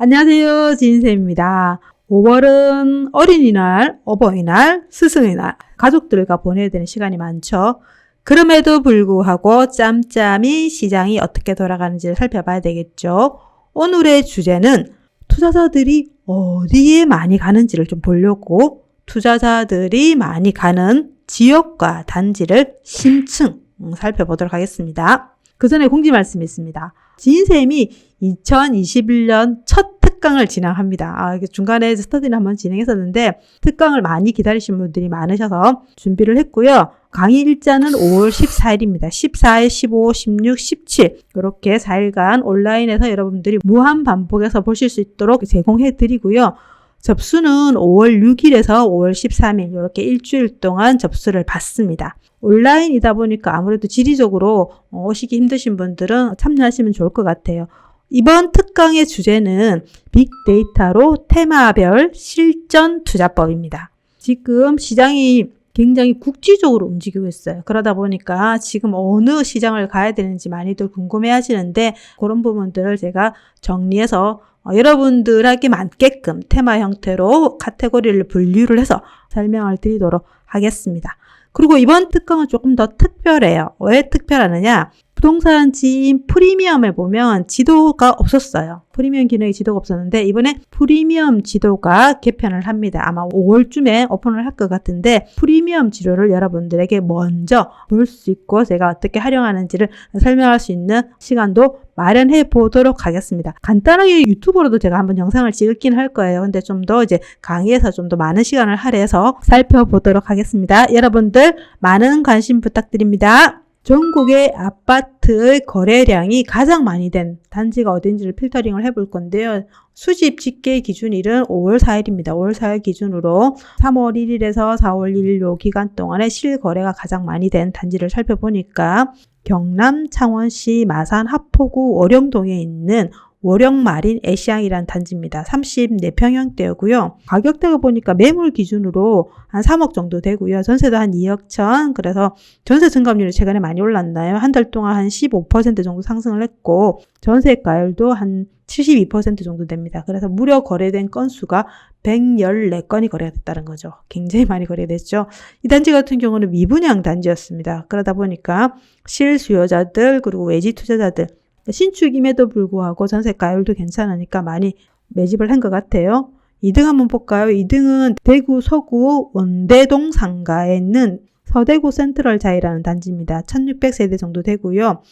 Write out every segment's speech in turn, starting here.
안녕하세요. 지인쌤입니다. 5월은 어린이날, 어버이날, 스승의 날, 가족들과 보내야 되는 시간이 많죠. 그럼에도 불구하고 짬짬이 시장이 어떻게 돌아가는지를 살펴봐야 되겠죠. 오늘의 주제는 투자자들이 어디에 많이 가는지를 좀 보려고 투자자들이 많이 가는 지역과 단지를 심층 살펴보도록 하겠습니다. 그 전에 공지 말씀이 있습니다. 지인쌤이 2021년 첫 특강을 진행합니다. 중간에 스터디를 한번 진행했었는데 특강을 많이 기다리신 분들이 많으셔서 준비를 했고요. 강의 일자는 5월 14일입니다. 14일, 15, 16, 17 이렇게 4일간 온라인에서 여러분들이 무한 반복해서 보실 수 있도록 제공해 드리고요. 접수는 5월 6일에서 5월 13일 이렇게 일주일 동안 접수를 받습니다. 온라인이다 보니까 아무래도 지리적으로 오시기 힘드신 분들은 참여하시면 좋을 것 같아요. 이번 특강의 주제는 빅데이터로 테마별 실전 투자법입니다. 지금 시장이 굉장히 국지적으로 움직이고 있어요. 그러다 보니까 지금 어느 시장을 가야 되는지 많이들 궁금해 하시는데 그런 부분들을 제가 정리해서 여러분들에게 맞게끔 테마 형태로 카테고리를 분류를 해서 설명을 드리도록 하겠습니다. 그리고 이번 특강은 조금 더 특별해요. 왜 특별하느냐? 부동산 지인 프리미엄에 보면 지도가 없었어요. 프리미엄 기능의 지도가 없었는데 이번에 프리미엄 지도가 개편을 합니다. 아마 5월쯤에 오픈을 할 것 같은데 프리미엄 지도를 여러분들에게 먼저 볼 수 있고 제가 어떻게 활용하는지를 설명할 수 있는 시간도 마련해 보도록 하겠습니다. 간단하게 유튜브로도 제가 한번 영상을 찍긴 할 거예요. 근데 좀 더 이제 강의에서 좀 더 많은 시간을 할애해서 살펴보도록 하겠습니다. 여러분들 많은 관심 부탁드립니다. 전국의 아파트의 거래량이 가장 많이 된 단지가 어딘지를 필터링을 해볼 건데요. 수집 집계 기준일은 5월 4일입니다. 5월 4일 기준으로 3월 1일에서 4월 1일 요 기간 동안에 실거래가 가장 많이 된 단지를 살펴보니까 경남 창원시 마산 하포구 월영동에 있는 월영마린 애시앙이라는 단지입니다. 34평형대고요. 가격대가 보니까 매물 기준으로 한 3억 정도 되고요. 전세도 한 2억 천. 그래서 전세 증감률이 최근에 많이 올랐나요? 한 달 동안 한 15% 정도 상승을 했고 전세가율도 한 72% 정도 됩니다. 그래서 무려 거래된 건수가 114건이 거래가 됐다는 거죠. 굉장히 많이 거래됐죠. 이 단지 같은 경우는 미분양 단지였습니다. 그러다 보니까 실수요자들 그리고 외지 투자자들 신축임에도 불구하고 전세가율도 괜찮으니까 많이 매집을 한 것 같아요. 2등 한번 볼까요? 2등은 대구 서구 원대동 상가에 있는 서대구 센트럴자이라는 단지입니다. 1600세대 정도 되고요.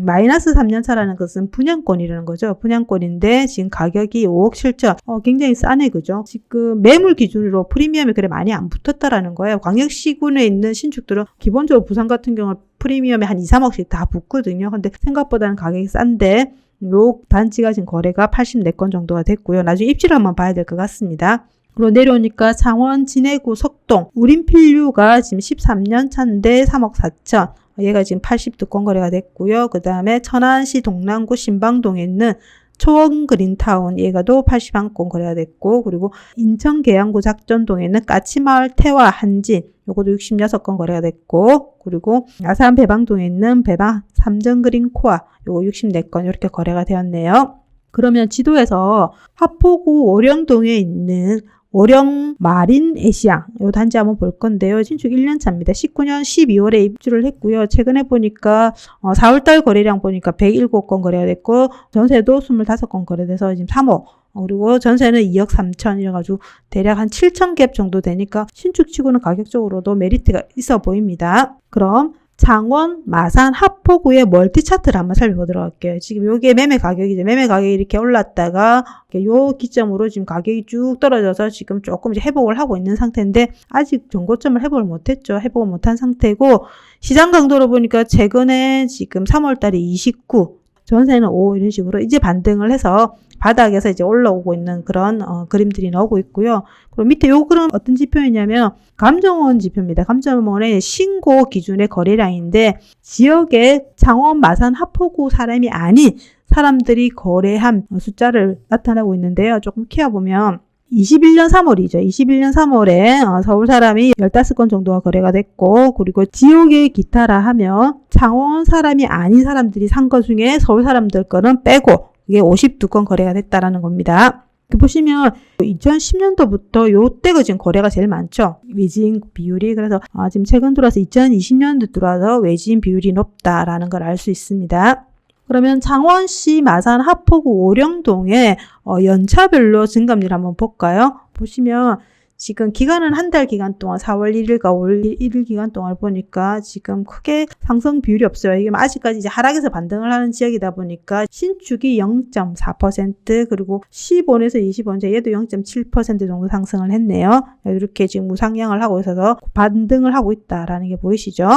마이너스 3년차라는 것은 분양권이라는 거죠. 분양권인데 지금 가격이 5억 7천. 굉장히 싸네, 그죠? 지금 매물 기준으로 프리미엄이 그래 많이 안 붙었다라는 거예요. 광역시군에 있는 신축들은 기본적으로 부산 같은 경우는 프리미엄에 한 2, 3억씩 다 붙거든요. 근데 생각보다는 가격이 싼데 요 단지가 지금 거래가 84건 정도가 됐고요. 나중에 입지를 한번 봐야 될 것 같습니다. 그리고 내려오니까 창원 진해구 석동 우린필류가 지금 13년 차인데 3억 4천. 얘가 지금 82건 거래가 됐고요. 그 다음에 천안시 동남구 신방동에 있는 초원그린타운 얘가도 81건 거래가 됐고 그리고 인천 계양구 작전동에 있는 까치마을 태화 한진 요것도 66건 거래가 됐고 그리고 아산 배방동에 있는 배방 삼정그린 코아 요거 64건 이렇게 거래가 되었네요. 그러면 지도에서 하포구 월영동에 있는 월영 마린 애시앙 이 단지 한번 볼 건데요. 신축 1년 차입니다. 19년 12월에 입주를 했고요. 최근에 보니까 4월달 거래량 보니까 107건 거래가 됐고 전세도 25건 거래돼서 지금 3억 그리고 전세는 2억 3천 이래가지고 대략 한 7천 갭 정도 되니까 신축치고는 가격적으로도 메리트가 있어 보입니다. 그럼 창원, 마산, 하포구의 멀티 차트를 한번 살펴보도록 할게요. 지금 요게 매매 가격이죠. 매매 가격이 이렇게 올랐다가 요 기점으로 지금 가격이 쭉 떨어져서 지금 조금 이제 회복을 하고 있는 상태인데 아직 정고점을 회복을 못했죠. 회복을 못한 상태고 시장 강도로 보니까 최근에 지금 3월 달에 29, 전세는 5 이런 식으로 이제 반등을 해서 바닥에서 이제 올라오고 있는 그런 그림들이 나오고 있고요. 그리고 밑에 요 그림 어떤 지표이냐면 감정원 지표입니다. 감정원의 신고 기준의 거래량인데 지역의 창원, 마산, 하포구 사람이 아닌 사람들이 거래한 숫자를 나타내고 있는데요. 조금 키워보면 21년 3월이죠. 21년 3월에 서울 사람이 15건 정도가 거래가 됐고 그리고 지역의 기타라 하면 창원 사람이 아닌 사람들이 산 것 중에 서울 사람들 거는 빼고 이게 52건 거래가 됐다라는 겁니다. 보시면 2010년도부터 요때가 지금 거래가 제일 많죠. 외지인 비율이. 그래서 지금 최근 들어와서 2020년도 들어와서 외지인 비율이 높다라는 걸 알 수 있습니다. 그러면 창원시 마산 하포구 오령동의 연차별로 증감률 한번 볼까요? 보시면 지금 기간은 한 달 기간 동안 4월 1일과 5월 1일 기간 동안 보니까 지금 크게 상승 비율이 없어요. 이게 아직까지 이제 하락에서 반등을 하는 지역이다 보니까 신축이 0.4% 그리고 15에서 25년 얘도 0.7% 정도 상승을 했네요. 이렇게 지금 우상향을 하고 있어서 반등을 하고 있다라는 게 보이시죠?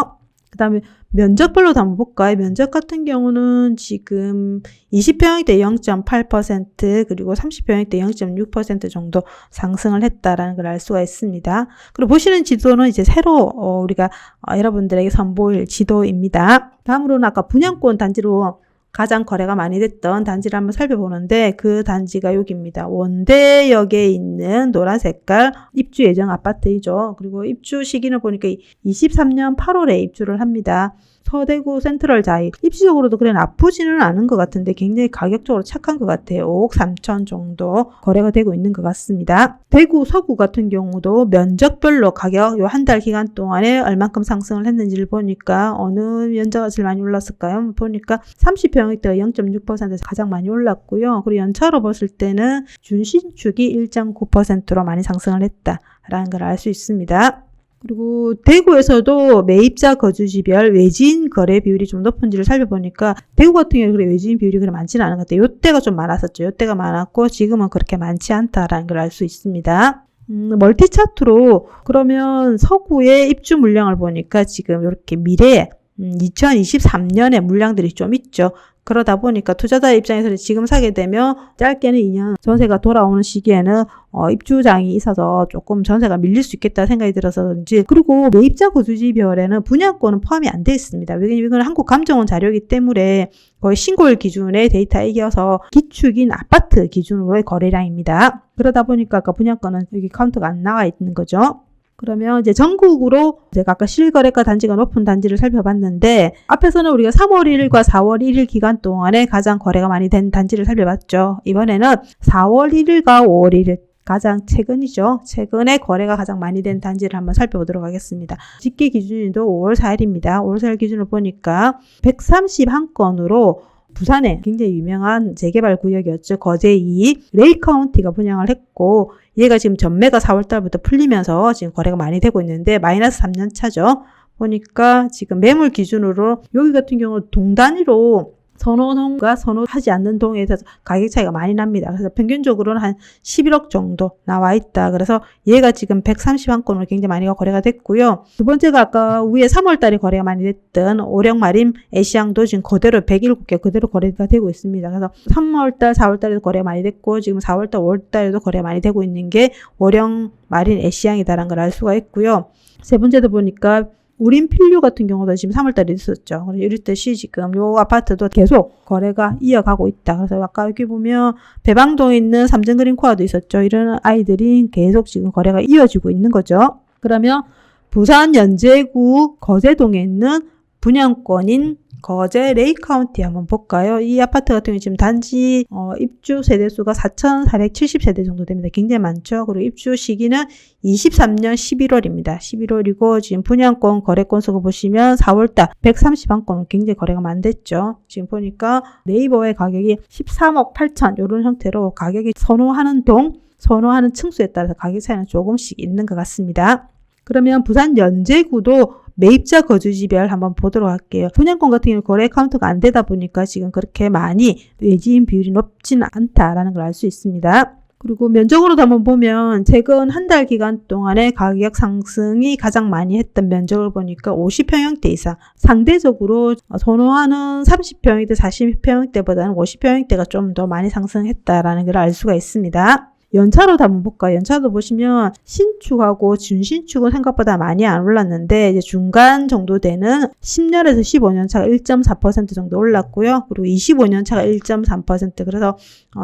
그 다음에 면적별로도 한번 볼까요? 면적 같은 경우는 지금 20평형대 0.8% 그리고 30평형대 0.6% 정도 상승을 했다라는 걸 알 수가 있습니다. 그리고 보시는 지도는 이제 새로 우리가 여러분들에게 선보일 지도입니다. 다음으로는 아까 분양권 단지로 가장 거래가 많이 됐던 단지를 한번 살펴보는데 그 단지가 여기입니다. 원대역에 있는 노란 색깔 입주 예정 아파트이죠. 그리고 입주 시기는 보니까 23년 8월에 입주를 합니다. 서대구 센트럴 자이. 입지적으로도 그래 나쁘지는 않은 것 같은데 굉장히 가격적으로 착한 것 같아요. 5억 3천 정도 거래가 되고 있는 것 같습니다. 대구 서구 같은 경우도 면적별로 가격 요 한 달 기간 동안에 얼만큼 상승을 했는지를 보니까 어느 면적이 제일 많이 올랐을까요? 보니까 30평형대가 0.6% 가장 많이 올랐고요. 그리고 연차로 봤을 때는 준신축이 1.9%로 많이 상승을 했다라는 걸 알 수 있습니다. 그리고 대구에서도 매입자 거주지별 외지인 거래 비율이 좀 높은지를 살펴보니까 대구 같은 경우는 그래 외지인 비율이 그래 많지는 않은 것 같아요. 요때가 좀 많았었죠. 요때가 많았고 지금은 그렇게 많지 않다라는 걸 알 수 있습니다. 멀티 차트로 그러면 서구의 입주 물량을 보니까 지금 이렇게 미래에 2023년에 물량들이 좀 있죠. 그러다 보니까 투자자 입장에서는 지금 사게 되면 짧게는 2년 전세가 돌아오는 시기에는 입주장이 있어서 조금 전세가 밀릴 수 있겠다 생각이 들어서인지 그리고 매입자 거주지별에는 분양권은 포함이 안 되어 있습니다. 왜냐면 이건 한국감정원 자료이기 때문에 거의 신고일 기준의 데이터에 이어서 기축인 아파트 기준으로의 거래량입니다. 그러다 보니까 아까 분양권은 여기 카운트가 안 나와 있는 거죠. 그러면 이제 전국으로 제가 아까 실거래가 단지가 높은 단지를 살펴봤는데 앞에서는 우리가 3월 1일과 4월 1일 기간 동안에 가장 거래가 많이 된 단지를 살펴봤죠. 이번에는 4월 1일과 5월 1일 가장 최근이죠. 최근에 거래가 가장 많이 된 단지를 한번 살펴보도록 하겠습니다. 집계 기준일도 5월 4일입니다. 5월 4일 기준으로 보니까 131건으로 부산에 굉장히 유명한 재개발 구역이었죠. 거제 2 레이카운티가 분양을 했고 얘가 지금 전매가 4월달부터 풀리면서 지금 거래가 많이 되고 있는데 마이너스 3년 차죠. 보니까 지금 매물 기준으로 여기 같은 경우 동 단위로 선호동과 선호하지 않는 동에 대해서 가격 차이가 많이 납니다. 그래서 평균적으로는 한 11억 정도 나와 있다. 그래서 얘가 지금 131건으로 굉장히 많이 거래가 됐고요. 두 번째가 아까 위에 3월 달에 거래가 많이 됐던 오령마림 애시양도 지금 그대로 107개 그대로 거래가 되고 있습니다. 그래서 3월 달, 4월 달에도 거래가 많이 됐고 지금 4월 달, 5월 달에도 거래가 많이 되고 있는 게 오령마림 애시양이다라는 걸 알 수가 있고요. 세 번째도 보니까 우린 필류 같은 경우도 지금 3월달에 있었죠. 그래서 이랬듯이 지금 요 아파트도 계속 거래가 이어가고 있다. 그래서 아까 여기 보면 배방동에 있는 삼성그린코아도 있었죠. 이런 아이들이 계속 지금 거래가 이어지고 있는 거죠. 그러면 부산 연제구 거제동에 있는 분양권인 거제 레이카운티 한번 볼까요? 이 아파트 같은 경우 지금 단지 입주 세대수가 4,470세대 정도 됩니다. 굉장히 많죠. 그리고 입주 시기는 23년 11월입니다. 11월이고 지금 분양권 거래건 수가 보시면 4월달 131건은 굉장히 거래가 많이 됐죠. 지금 보니까 네이버의 가격이 13억 8천 이런 형태로 가격이 선호하는 동, 선호하는 층수에 따라서 가격 차이는 조금씩 있는 것 같습니다. 그러면 부산 연제구도 매입자 거주지별 한번 보도록 할게요. 분양권 같은 경우는 거래 카운트가 안 되다 보니까 지금 그렇게 많이 외지인 비율이 높지는 않다라는 걸 알 수 있습니다. 그리고 면적으로도 한번 보면 최근 한 달 기간 동안에 가격 상승이 가장 많이 했던 면적을 보니까 50평형대 이상. 상대적으로 선호하는 30평형대, 40평형대보다는 50평형대가 좀 더 많이 상승했다라는 걸 알 수가 있습니다. 연차로도 한번 볼까요? 연차도 보시면 신축하고 준신축은 생각보다 많이 안 올랐는데 이제 중간 정도 되는 10년에서 15년 차가 1.4% 정도 올랐고요. 그리고 25년 차가 1.3% 그래서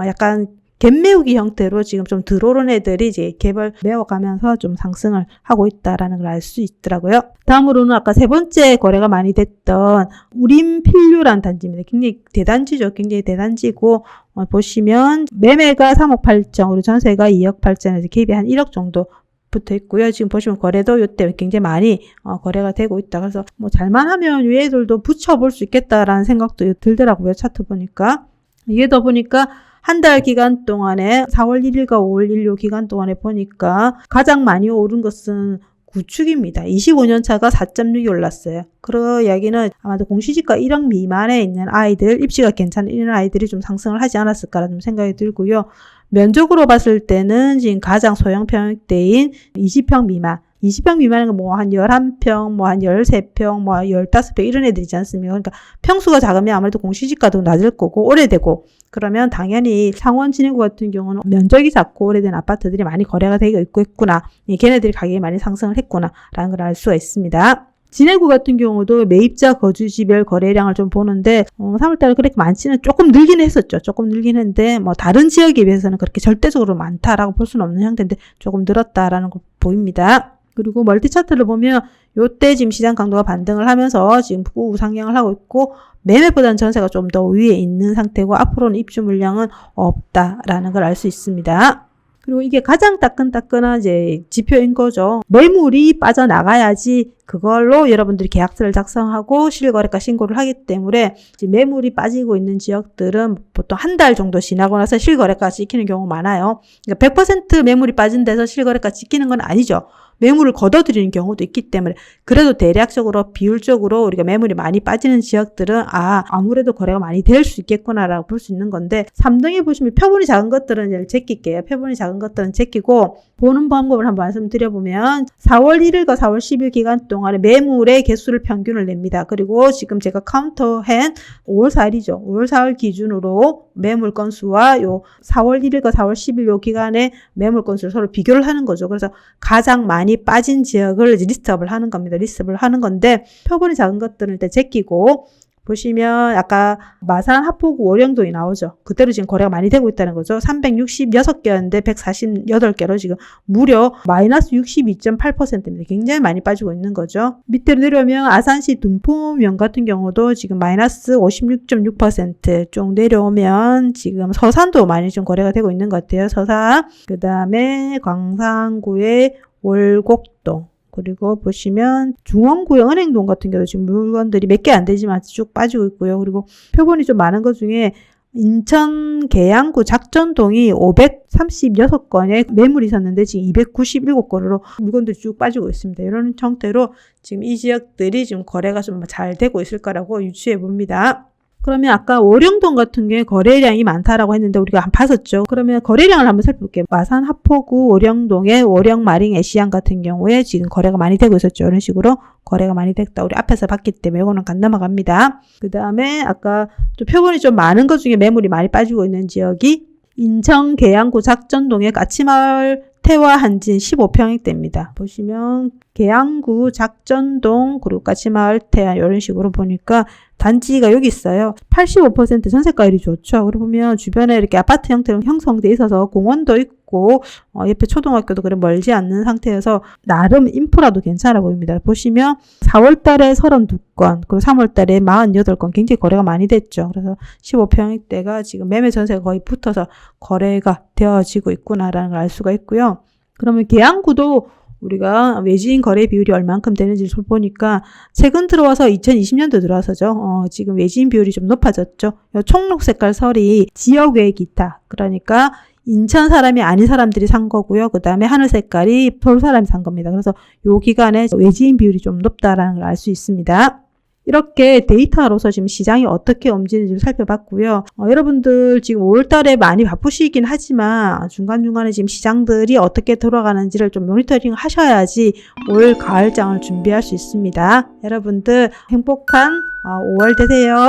약간 갭 메우기 형태로 지금 좀 들어오는 애들이 이제 갭을 메워가면서 좀 상승을 하고 있다라는 걸 알 수 있더라고요. 다음으로는 아까 세 번째 거래가 많이 됐던 우림필류란 단지입니다. 굉장히 대단지죠. 굉장히 대단지고 보시면 매매가 3억 8천, 그리고 전세가 2억 8천에서 갭이 한 1억 정도 붙어 있고요. 지금 보시면 거래도 이때 굉장히 많이 거래가 되고 있다. 그래서 뭐 잘만 하면 이 애들도 붙여볼 수 있겠다라는 생각도 들더라고요. 차트 보니까. 이게 더 보니까 한 달 기간 동안에 4월 1일과 5월 1일 기간 동안에 보니까 가장 많이 오른 것은 구축입니다. 25년 차가 4.6이 올랐어요. 그 이야기는 아마도 공시지가 1억 미만에 있는 아이들, 입시가 괜찮은 이런 아이들이 좀 상승을 하지 않았을까라는 좀 생각이 들고요. 면적으로 봤을 때는 지금 가장 소형 평형대인 20평 미만, 20평 미만은 뭐 한 11평, 뭐 한 13평, 뭐 15평 이런 애들이지 않습니까? 그러니까 평수가 작으면 아무래도 공시지가도 낮을 거고 오래되고 그러면 당연히 창원 진해구 같은 경우는 면적이 작고 오래된 아파트들이 많이 거래가 되고 있구나. 걔네들이 가격이 많이 상승을 했구나라는 걸 알 수가 있습니다. 진해구 같은 경우도 매입자 거주지별 거래량을 좀 보는데 3월달에 그렇게 많지는 조금 늘긴 했었죠. 조금 늘긴 했는데 뭐 다른 지역에 비해서는 그렇게 절대적으로 많다라고 볼 수는 없는 형태인데 조금 늘었다라는 거 보입니다. 그리고 멀티 차트를 보면 요때 지금 시장 강도가 반등을 하면서 지금 우상향을 하고 있고 매매보다는 전세가 좀 더 위에 있는 상태고 앞으로는 입주 물량은 없다라는 걸 알 수 있습니다. 그리고 이게 가장 따끈따끈한 이제 지표인 거죠. 매물이 빠져나가야지 그걸로 여러분들이 계약서를 작성하고 실거래가 신고를 하기 때문에 지금 매물이 빠지고 있는 지역들은 보통 한 달 정도 지나고 나서 실거래가 찍히는 경우가 많아요. 그러니까 100% 매물이 빠진 데서 실거래가 찍히는 건 아니죠. 매물을 걷어들이는 경우도 있기 때문에 그래도 대략적으로 비율적으로 우리가 매물이 많이 빠지는 지역들은 아무래도 거래가 많이 될 수 있겠구나라고 볼 수 있는 건데 3등에 보시면 표본이 작은 것들은 제낄게요. 표본이 작은 것들은 제끼고 보는 방법을 한번 말씀드려보면 4월 1일과 4월 10일 기간 동안에 매물의 개수를 평균을 냅니다. 그리고 지금 제가 카운터한 5월 4일이죠. 5월 4일 기준으로 매물 건수와 요 4월 1일과 4월 10일 요 기간에 매물 건수를 서로 비교를 하는 거죠. 그래서 가장 많이 빠진 지역을 리스트업을 하는 겁니다. 리스트업을 하는 건데 표본이 작은 것들은 일단 제끼고 보시면 아까 마산, 하포구, 월영동이 나오죠. 그대로 지금 거래가 많이 되고 있다는 거죠. 366개였는데 148개로 지금 무려 마이너스 62.8%입니다. 굉장히 많이 빠지고 있는 거죠. 밑으로 내려오면 아산시 둔포면 같은 경우도 지금 마이너스 56.6% 쭉 내려오면 지금 서산도 많이 좀 거래가 되고 있는 것 같아요. 서산, 그 다음에 광산구의 월곡동, 그리고 보시면 중원구의 은행동 같은 경우도 지금 물건들이 몇 개 안 되지만 쭉 빠지고 있고요. 그리고 표본이 좀 많은 것 중에 인천 계양구 작전동이 536건의 매물이 있었는데 지금 297건으로 물건들이 쭉 빠지고 있습니다. 이런 형태로 지금 이 지역들이 지금 거래가 좀 잘 되고 있을 거라고 유추해 봅니다. 그러면 아까 월영동 같은 경우에 거래량이 많다라고 했는데 우리가 한 봤었죠. 그러면 거래량을 한번 살펴볼게요. 마산, 하포구, 월영동의 월영, 마링, 애시양 같은 경우에 지금 거래가 많이 되고 있었죠. 이런 식으로 거래가 많이 됐다. 우리 앞에서 봤기 때문에 이거는 간 넘어갑니다. 그 다음에 아까 또 표본이 좀 많은 것 중에 매물이 많이 빠지고 있는 지역이 인천 계양구 작전동의 까치마을 태화 한진 15평형대입니다. 보시면 계양구 작전동 그리고 까치마을 태화 이런 식으로 보니까 단지가 여기 있어요. 85% 전세가율이 좋죠. 그리고 보면 주변에 이렇게 아파트 형태로 형성돼 있어서 공원도 있고 옆에 초등학교도 그래 멀지 않는 상태여서 나름 인프라도 괜찮아 보입니다. 보시면 4월 달에 32건 그리고 3월 달에 48건 굉장히 거래가 많이 됐죠. 그래서 15평대가 지금 매매 전세가 거의 붙어서 거래가 되어지고 있구나라는 걸 알 수가 있고요. 그러면 계양구도 우리가 외지인 거래 비율이 얼만큼 되는지 보니까 최근 들어와서 2020년도 들어와서죠. 지금 외지인 비율이 좀 높아졌죠. 청록 색깔 설이 지역 외 기타. 그러니까 인천 사람이 아닌 사람들이 산 거고요. 그 다음에 하늘 색깔이 서울 사람이 산 겁니다. 그래서 요 기간에 외지인 비율이 좀 높다라는 걸 알 수 있습니다. 이렇게 데이터로서 지금 시장이 어떻게 움직이는지 살펴봤고요. 여러분들 지금 5월달에 많이 바쁘시긴 하지만 중간중간에 지금 시장들이 어떻게 돌아가는지를 좀 모니터링 하셔야지 올 가을장을 준비할 수 있습니다. 여러분들 행복한 5월 되세요.